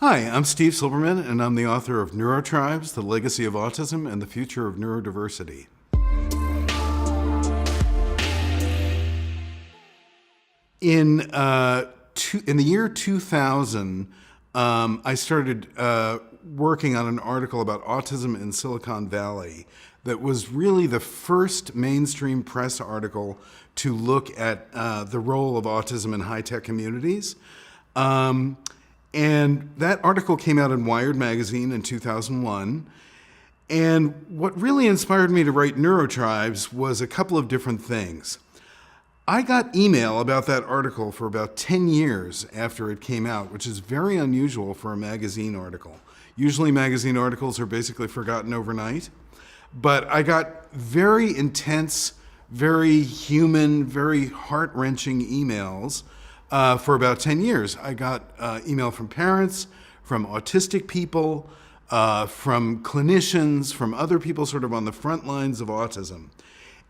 Hi, I'm Steve Silberman, and I'm the author of NeuroTribes, The Legacy of Autism and the Future of Neurodiversity. In the year 2000, I started working on an article about autism in Silicon Valley that was really the first mainstream press article to look at the role of autism in high-tech communities. And that article came out in Wired magazine in 2001. And what really inspired me to write NeuroTribes was a couple of different things. I got email about that article for about 10 years after it came out, which is very unusual for a magazine article. Usually magazine articles are basically forgotten overnight. But I got very intense, very human, very heart-wrenching emails for about 10 years. I got email from parents, from autistic people, from clinicians, from other people sort of on the front lines of autism.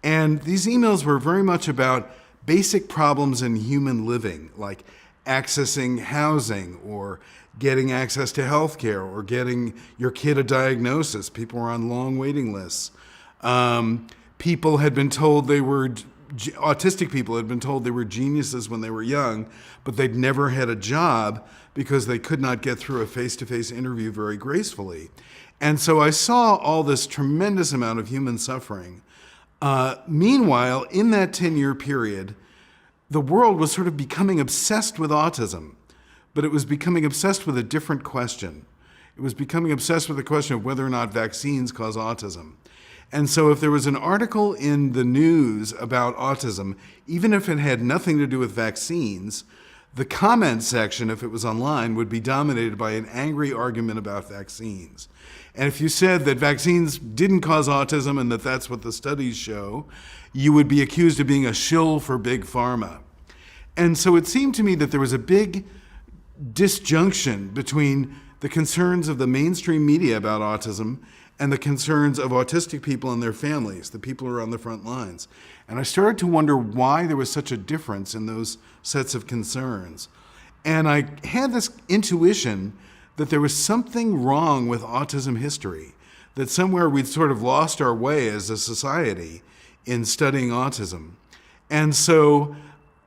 And these emails were very much about basic problems in human living, like accessing housing or getting access to healthcare or getting your kid a diagnosis. People were on long waiting lists. People had been told autistic people had been told they were geniuses when they were young, but they'd never had a job because they could not get through a face-to-face interview very gracefully. And so I saw all this tremendous amount of human suffering. Meanwhile, in that 10-year period, the world was sort of becoming obsessed with autism, but it was becoming obsessed with a different question. It was becoming obsessed with the question of whether or not vaccines cause autism. And so if there was an article in the news about autism, even if it had nothing to do with vaccines, the comment section, if it was online, would be dominated by an angry argument about vaccines. And if you said that vaccines didn't cause autism and that that's what the studies show, you would be accused of being a shill for big pharma. And so it seemed to me that there was a big disjunction between the concerns of the mainstream media about autism and the concerns of autistic people and their families, the people who are on the front lines. And I started to wonder why there was such a difference in those sets of concerns. And I had this intuition that there was something wrong with autism history, that somewhere we'd sort of lost our way as a society in studying autism. And so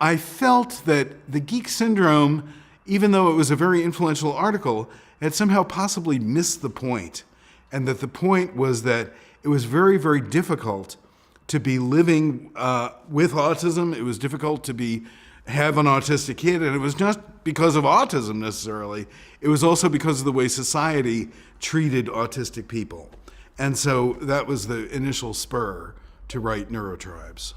I felt that the Geek Syndrome, even though it was a very influential article, had somehow possibly missed the point. And that the point was that it was very, very difficult to be living with autism. It was difficult to have an autistic kid. And it was not because of autism necessarily. It was also because of the way society treated autistic people. And so that was the initial spur to write NeuroTribes.